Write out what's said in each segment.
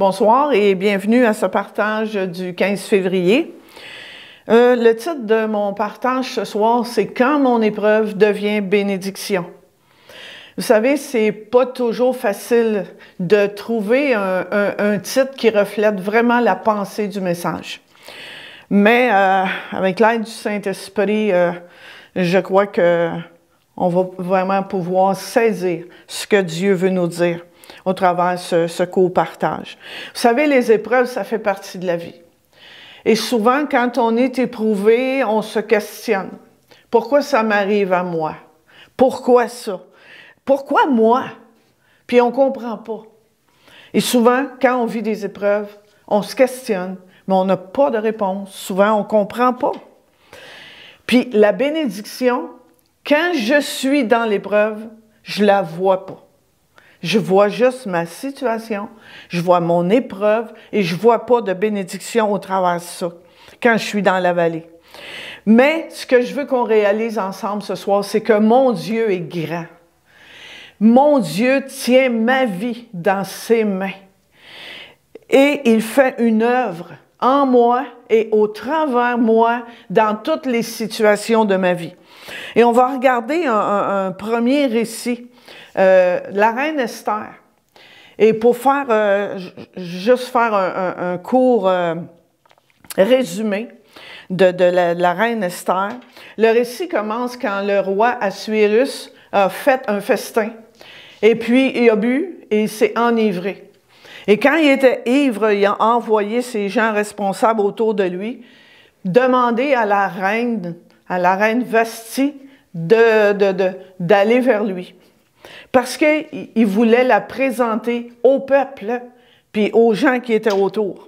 Bonsoir et bienvenue à ce partage du 15 février. Le titre de mon partage ce soir, c'est « Quand mon épreuve devient bénédiction ». Vous savez, c'est pas toujours facile de trouver un titre qui reflète vraiment la pensée du message. Mais avec l'aide du Saint-Esprit, je crois qu'on va vraiment pouvoir saisir ce que Dieu veut nous dire au travers de ce co-partage. Vous savez, les épreuves, ça fait partie de la vie. Et souvent, quand on est éprouvé, on se questionne. Pourquoi ça m'arrive à moi? Pourquoi ça? Pourquoi moi? Puis on ne comprend pas. Et souvent, quand on vit des épreuves, on se questionne, mais on n'a pas de réponse. Souvent, on ne comprend pas. Puis la bénédiction, quand je suis dans l'épreuve, je ne la vois pas. Je vois juste ma situation, je vois mon épreuve et je ne vois pas de bénédiction au travers de ça quand je suis dans la vallée. Mais ce que je veux qu'on réalise ensemble ce soir, c'est que mon Dieu est grand. Mon Dieu tient ma vie dans ses mains. Et il fait une œuvre en moi et au travers moi dans toutes les situations de ma vie. Et on va regarder un premier récit. La reine Esther. Et pour juste faire un court résumé de la reine Esther, le récit commence quand le roi Assuérus a fait un festin. Et puis, il a bu et il s'est enivré. Et quand il était ivre, il a envoyé ses gens responsables autour de lui demander à la reine Vasthi d'aller vers lui. Parce qu'il voulait la présenter au peuple puis aux gens qui étaient autour.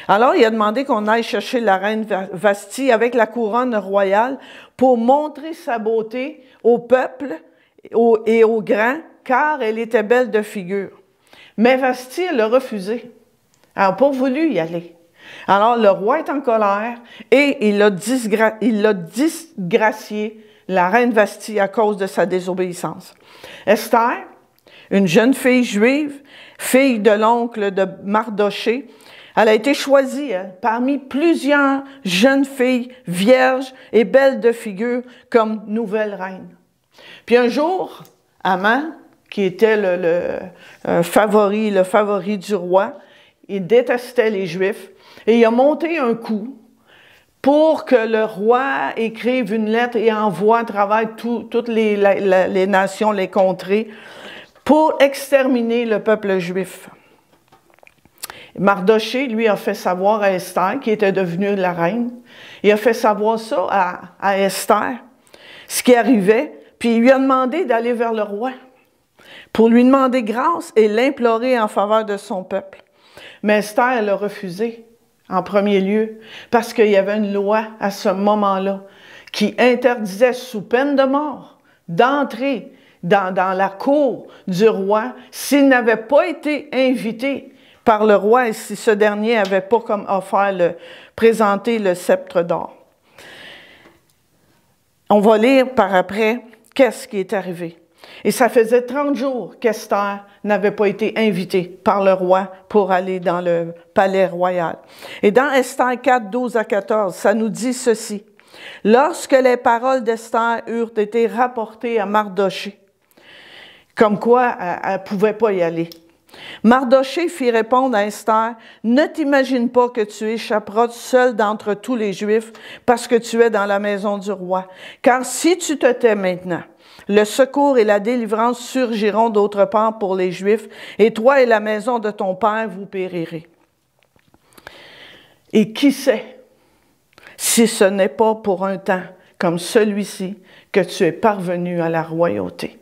Alors, il a demandé qu'on aille chercher la reine Vasthi avec la couronne royale pour montrer sa beauté au peuple et aux grands, car elle était belle de figure. Mais Vasthi, elle a refusé. Elle n'a pas voulu y aller. Alors, le roi est en colère et il a disgracié la reine Vasthi à cause de sa désobéissance. Esther, une jeune fille juive, fille de l'oncle de Mardoché, elle a été choisie parmi plusieurs jeunes filles vierges et belles de figure comme nouvelle reine. Puis un jour, Haman, qui était le favori du roi, il détestait les Juifs et il a monté un coup pour que le roi écrive une lettre et envoie à travers toutes les nations, les contrées, pour exterminer le peuple juif. Mardoché, lui, a fait savoir à Esther, qui était devenue la reine, il a fait savoir ça à Esther, ce qui arrivait, puis il lui a demandé d'aller vers le roi pour lui demander grâce et l'implorer en faveur de son peuple. Mais Esther, elle a refusé. En premier lieu, parce qu'il y avait une loi à ce moment-là qui interdisait sous peine de mort d'entrer dans la cour du roi s'il n'avait pas été invité par le roi et si ce dernier n'avait pas comme offert présenter le sceptre d'or. On va lire par après qu'est-ce qui est arrivé. Et ça faisait 30 jours qu'Esther n'avait pas été invitée par le roi pour aller dans le palais royal. Et dans Esther 4, 12 à 14, ça nous dit ceci. « Lorsque les paroles d'Esther eurent été rapportées à Mardoché, comme quoi elle ne pouvait pas y aller, Mardoché fit répondre à Esther, « Ne t'imagine pas que tu échapperas seul d'entre tous les Juifs parce que tu es dans la maison du roi. Car si tu te tais maintenant, le secours et la délivrance surgiront d'autre part pour les Juifs, et toi et la maison de ton père, vous périrez. » Et qui sait si ce n'est pas pour un temps comme celui-ci que tu es parvenu à la royauté.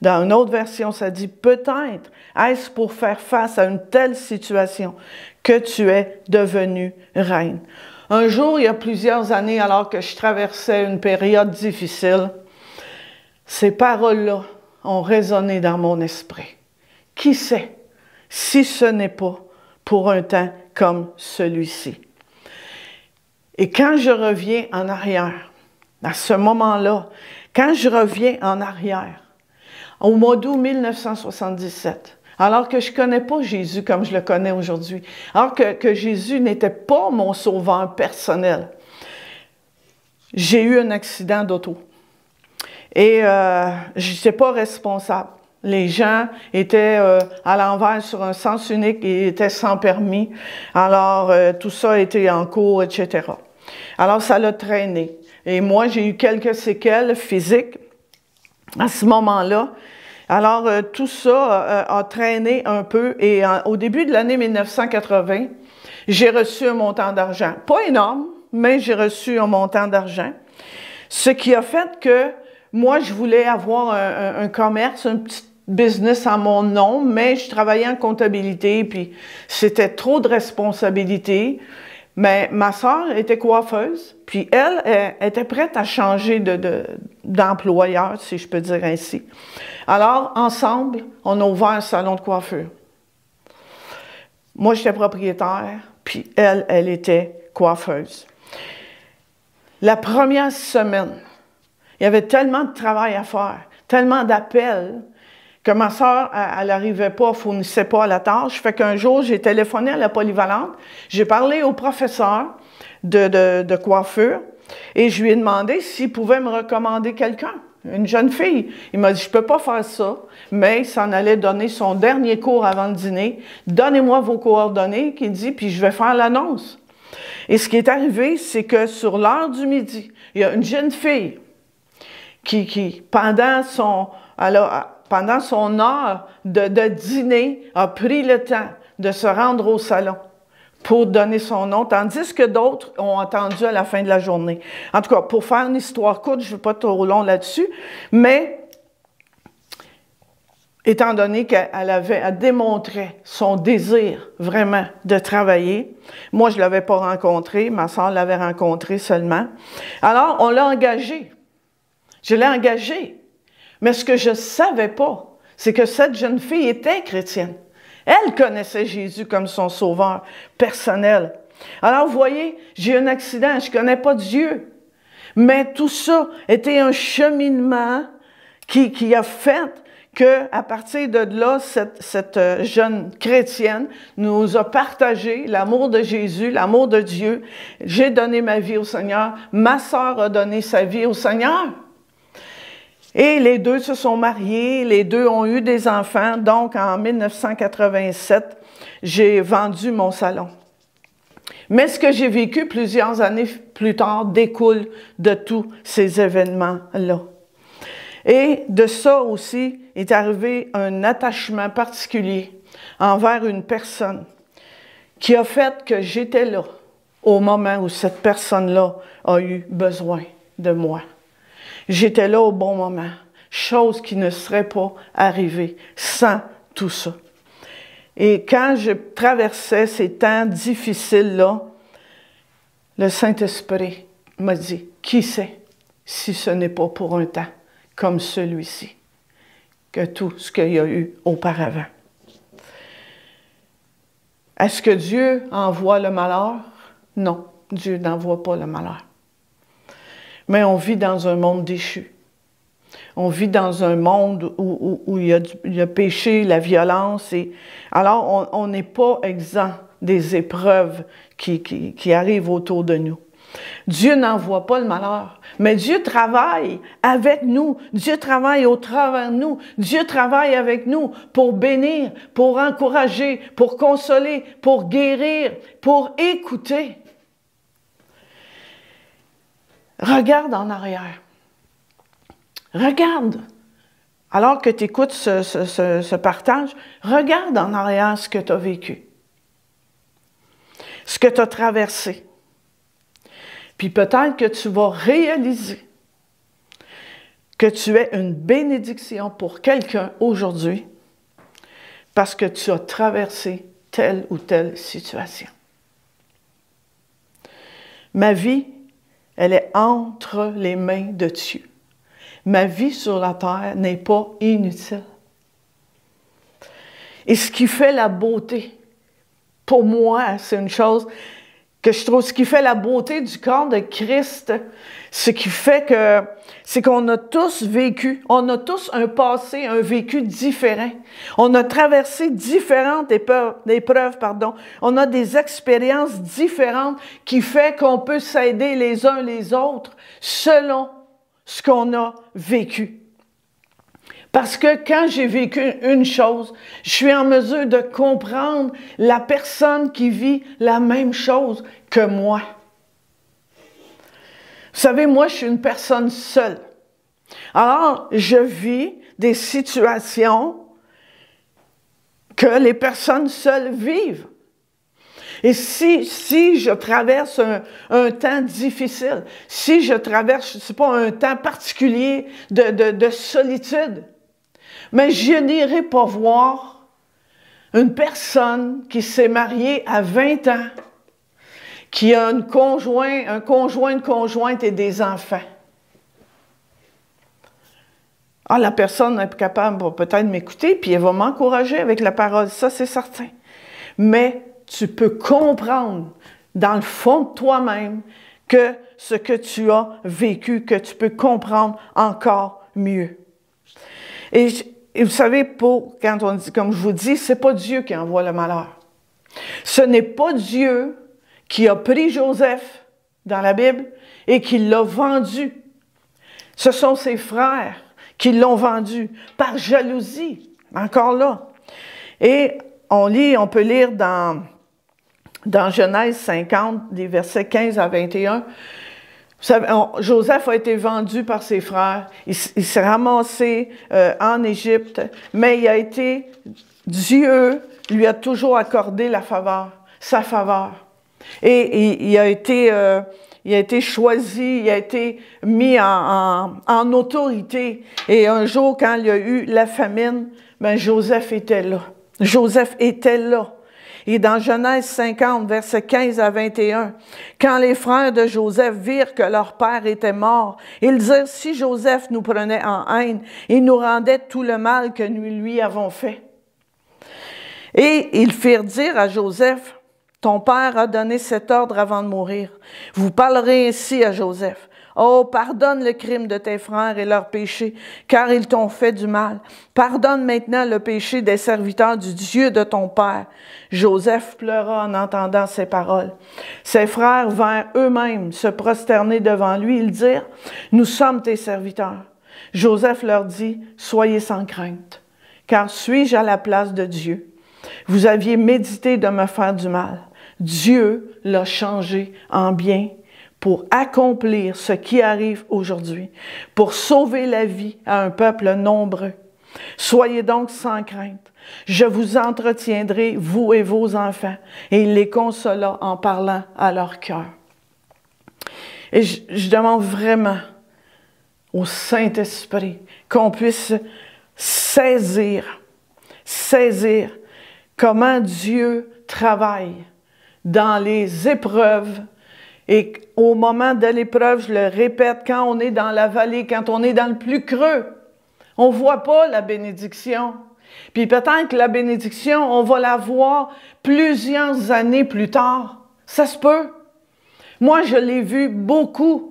Dans une autre version, ça dit « Peut-être est-ce pour faire face à une telle situation que tu es devenue reine. » Un jour, il y a plusieurs années, alors que je traversais une période difficile, ces paroles-là ont résonné dans mon esprit. Qui sait si ce n'est pas pour un temps comme celui-ci? Et quand je reviens en arrière, à ce moment-là, quand je reviens en arrière, au mois d'août 1977, alors que je ne connais pas Jésus comme je le connais aujourd'hui, alors que Jésus n'était pas mon sauveur personnel. J'ai eu un accident d'auto et je n'étais pas responsable. Les gens étaient à l'envers sur un sens unique et étaient sans permis. Alors, tout ça était en cours, etc. Alors, ça l'a traîné. Et moi, j'ai eu quelques séquelles physiques à ce moment-là. Alors, tout ça a traîné un peu. Et au début de l'année 1980, j'ai reçu un montant d'argent. Pas énorme, mais j'ai reçu un montant d'argent. Ce qui a fait que moi, je voulais avoir un commerce, un petit business à mon nom, mais je travaillais en comptabilité, puis c'était trop de responsabilités. Mais ma sœur était coiffeuse, puis elle était prête à changer d'employeur, si je peux dire ainsi. Alors, ensemble, on a ouvert un salon de coiffure. Moi, j'étais propriétaire, puis elle était coiffeuse. La première semaine, il y avait tellement de travail à faire, tellement d'appels, que ma sœur, elle n'arrivait pas, elle ne fournissait pas à la tâche. Fait qu'un jour, j'ai téléphoné à la polyvalente, j'ai parlé au professeur de coiffure et je lui ai demandé s'il pouvait me recommander quelqu'un, une jeune fille. Il m'a dit, je ne peux pas faire ça, mais il s'en allait donner son dernier cours avant le dîner. Donnez-moi vos coordonnées, qu'il dit, puis je vais faire l'annonce. Et ce qui est arrivé, c'est que sur l'heure du midi, il y a une jeune fille qui pendant son heure de dîner, a pris le temps de se rendre au salon pour donner son nom, tandis que d'autres ont attendu à la fin de la journée. En tout cas, pour faire une histoire courte, je ne vais pas trop long là-dessus, mais étant donné qu'elle démontré son désir vraiment de travailler, moi, je ne l'avais pas rencontrée, ma soeur l'avait rencontrée seulement. Alors, on l'a engagée. Je l'ai engagée. Mais ce que je ne savais pas, c'est que cette jeune fille était chrétienne. Elle connaissait Jésus comme son sauveur personnel. Alors, vous voyez, j'ai eu un accident, je ne connais pas Dieu. Mais tout ça était un cheminement qui a fait qu'à partir de là, cette jeune chrétienne nous a partagé l'amour de Jésus, l'amour de Dieu. J'ai donné ma vie au Seigneur. Ma sœur a donné sa vie au Seigneur. Et les deux se sont mariés, les deux ont eu des enfants. Donc, en 1987, j'ai vendu mon salon. Mais ce que j'ai vécu plusieurs années plus tard découle de tous ces événements-là. Et de ça aussi est arrivé un attachement particulier envers une personne qui a fait que j'étais là au moment où cette personne-là a eu besoin de moi. J'étais là au bon moment, chose qui ne serait pas arrivée sans tout ça. Et quand je traversais ces temps difficiles-là, le Saint-Esprit m'a dit, qui sait si ce n'est pas pour un temps comme celui-ci que tout ce qu'il y a eu auparavant. Est-ce que Dieu envoie le malheur? Non, Dieu n'envoie pas le malheur. Mais on vit dans un monde déchu. On vit dans un monde où il y a péché, la violence. Alors, on n'est pas exempt des épreuves qui arrivent autour de nous. Dieu n'envoie pas le malheur, mais Dieu travaille avec nous. Dieu travaille au travers de nous. Dieu travaille avec nous pour bénir, pour encourager, pour consoler, pour guérir, pour écouter. Regarde en arrière. Regarde. Alors que tu écoutes ce partage, regarde en arrière ce que tu as vécu. Ce que tu as traversé. Puis peut-être que tu vas réaliser que tu es une bénédiction pour quelqu'un aujourd'hui parce que tu as traversé telle ou telle situation. Ma vie, elle est entre les mains de Dieu. Ma vie sur la terre n'est pas inutile. Et ce qui fait la beauté, pour moi, c'est une chose ce qui fait la beauté du corps de Christ, ce qui fait que, c'est qu'on a tous vécu, on a tous un passé, un vécu différent. On a traversé différentes épreuves, on a des expériences différentes qui fait qu'on peut s'aider les uns les autres selon ce qu'on a vécu. Parce que quand j'ai vécu une chose, je suis en mesure de comprendre la personne qui vit la même chose que moi. Vous savez, moi, je suis une personne seule. Alors, je vis des situations que les personnes seules vivent. Et si je traverse un temps difficile, si je traverse, je ne sais pas, un temps particulier de solitude, mais je n'irai pas voir une personne qui s'est mariée à 20 ans, qui a un conjoint, une conjointe et des enfants. Ah, la personne est capable peut-être m'écouter, puis elle va m'encourager avec la parole, ça c'est certain. Mais tu peux comprendre dans le fond de toi-même que ce que tu as vécu, que tu peux comprendre encore mieux. Et vous savez, quand on dit, comme je vous dis, c'est pas Dieu qui envoie le malheur. Ce n'est pas Dieu qui a pris Joseph dans la Bible et qui l'a vendu. Ce sont ses frères qui l'ont vendu par jalousie, encore là. Et on peut lire dans Genèse 50, des versets 15 à 21, vous savez, Joseph a été vendu par ses frères, il s'est ramassé en Égypte, mais Dieu lui a toujours accordé sa faveur. Et il a été choisi, il a été mis en autorité. Et un jour, quand il y a eu la famine, ben Joseph était là. Joseph était là. Et dans Genèse 50, versets 15 à 21, quand les frères de Joseph virent que leur père était mort, ils dirent, si Joseph nous prenait en haine, il nous rendait tout le mal que nous lui avons fait. Et ils firent dire à Joseph, ton père a donné cet ordre avant de mourir. Vous parlerez ainsi à Joseph. Oh, pardonne le crime de tes frères et leurs péchés, car ils t'ont fait du mal. Pardonne maintenant le péché des serviteurs du Dieu de ton père. Joseph pleura en entendant ces paroles. Ses frères vinrent eux-mêmes se prosterner devant lui. Ils dirent, nous sommes tes serviteurs. Joseph leur dit, soyez sans crainte, car suis-je à la place de Dieu? Vous aviez médité de me faire du mal. Dieu l'a changé en bien pour accomplir ce qui arrive aujourd'hui, pour sauver la vie à un peuple nombreux. Soyez donc sans crainte. Je vous entretiendrai, vous et vos enfants. Et il les consola en parlant à leur cœur. Et je demande vraiment au Saint-Esprit qu'on puisse saisir comment Dieu travaille dans les épreuves. Et au moment de l'épreuve, je le répète, quand on est dans la vallée, quand on est dans le plus creux, on ne voit pas la bénédiction. Puis peut-être que la bénédiction, on va la voir plusieurs années plus tard. Ça se peut. Moi, je l'ai vu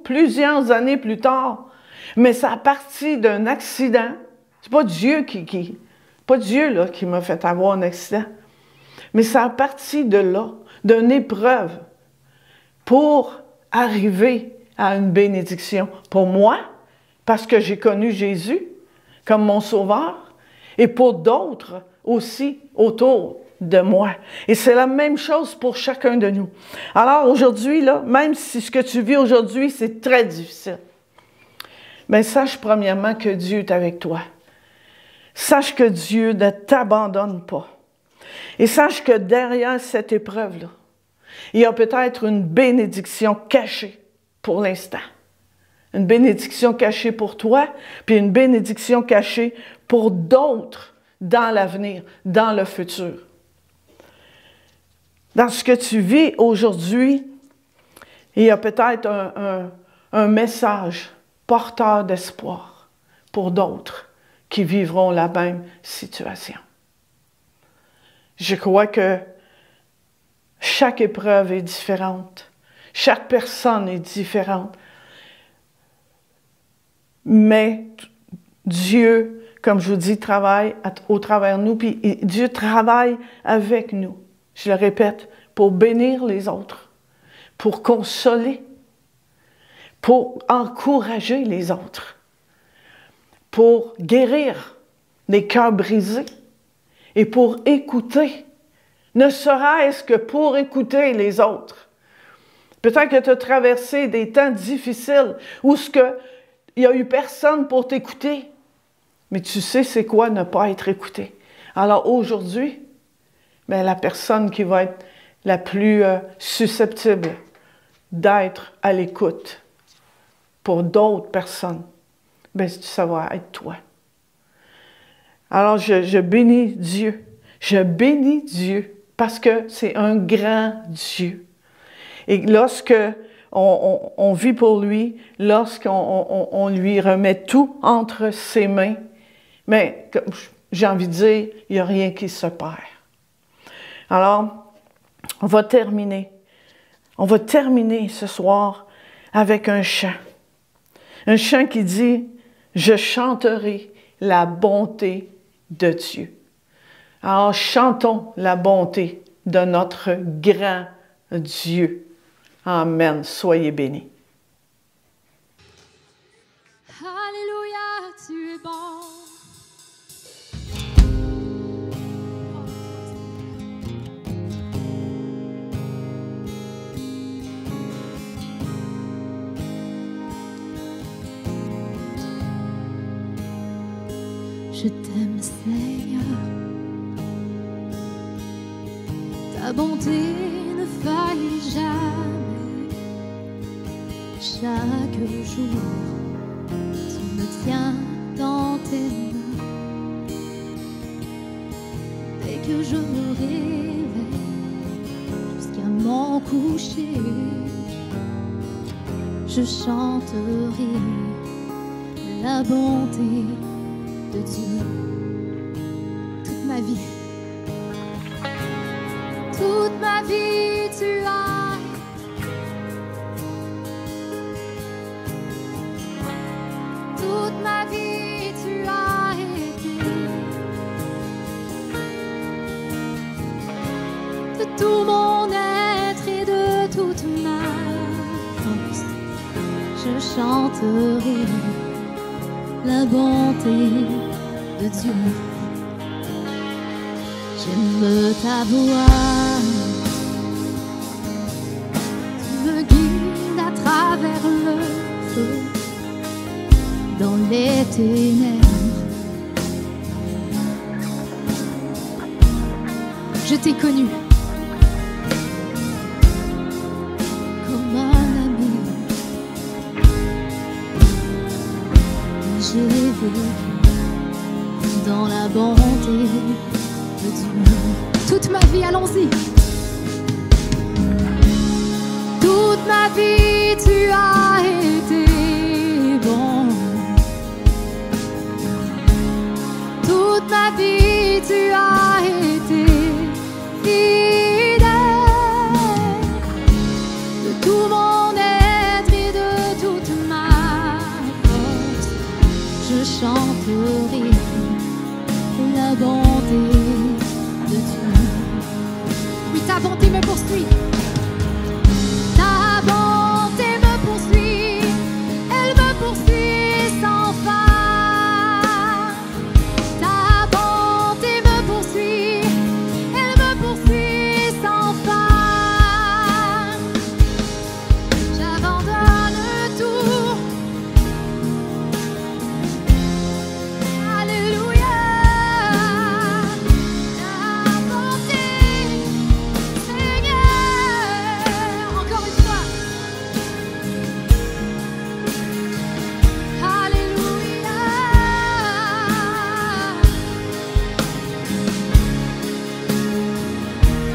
plusieurs années plus tard. Mais ça a parti d'un accident. C'est pas Dieu qui m'a fait avoir un accident. Mais ça a parti de là, d'une épreuve, pour arriver à une bénédiction. Pour moi, parce que j'ai connu Jésus comme mon sauveur, et pour d'autres aussi autour de moi. Et c'est la même chose pour chacun de nous. Alors aujourd'hui, là, même si ce que tu vis aujourd'hui, c'est très difficile, mais sache premièrement que Dieu est avec toi. Sache que Dieu ne t'abandonne pas. Et sache que derrière cette épreuve-là, il y a peut-être une bénédiction cachée pour l'instant. Une bénédiction cachée pour toi, puis une bénédiction cachée pour d'autres dans l'avenir, dans le futur. Dans ce que tu vis aujourd'hui, il y a peut-être un message porteur d'espoir pour d'autres qui vivront la même situation. Je crois que Chaque épreuve est différente. Chaque personne est différente. Mais Dieu, comme je vous dis, travaille au travers de nous, puis Dieu travaille avec nous. Je le répète, pour bénir les autres, pour consoler, pour encourager les autres, pour guérir les cœurs brisés et pour écouter, ne serait-ce que pour écouter les autres. Peut-être que tu as traversé des temps difficiles où il n'y a eu personne pour t'écouter, mais tu sais c'est quoi ne pas être écouté. Alors aujourd'hui, la personne qui va être la plus susceptible d'être à l'écoute pour d'autres personnes, ça va être toi. Alors je bénis Dieu. Je bénis Dieu parce que c'est un grand Dieu. Et lorsque on vit pour lui, lorsqu'on lui remet tout entre ses mains, mais j'ai envie de dire, il n'y a rien qui se perd. Alors, on va terminer ce soir avec un chant. Un chant qui dit « Je chanterai la bonté de Dieu ». Alors, chantons la bonté de notre grand Dieu. Amen. Soyez bénis. Alléluia, tu es bon. Je t'aime, Seigneur. Ta bonté ne faillit jamais. Chaque jour, tu me tiens dans tes mains. Dès que je me réveille, jusqu'à mon coucher, je chanterai la bonté de Dieu. Toute ma vie, tu as. Toute ma vie, tu as été. De tout mon être et de toute ma force, je chanterai la bonté de Dieu. J'aime ta voix, tu me guides à travers le feu, dans les ténèbres. Je t'ai connu comme un ami. J'ai vécu dans la bonté de Dieu. Toute ma vie, allons-y. Toute ma vie, tu as été bon. Toute ma vie, tu as été fidèle. De tout mon être et de toute ma force, je chanterai la bonté de Dieu. Oui, ta bonté me poursuit. Ta bonté me poursuit. Elle me poursuit sans fin. Ta bonté me poursuit. Elle me poursuit sans fin. J'abandonne tout. Alléluia. Ta bonté, Seigneur. Encore une fois. Alléluia.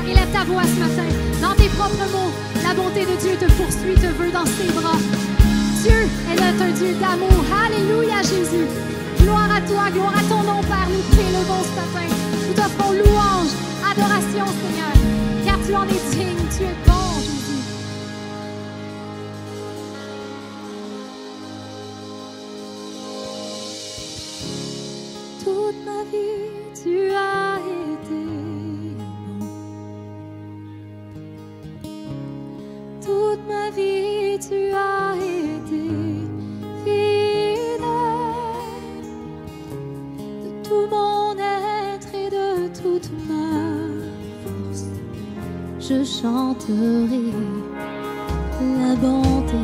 Élève ta voix ce matin. Dans tes propres mots, la bonté de Dieu te poursuit, te veut dans ses bras. Dieu est un Dieu d'amour. Alléluia, Jésus. Gloire à toi, gloire à ton nom, Père. Nous t'élevons ce matin. Nous t'offrons louange, adoration, Seigneur, car tu en es digne. Tu es bon, Jésus. Toute ma vie, tu as été bon. Toute ma vie, tu as été fidèle. De tout mon être et de toute ma force, je chanterai la bonté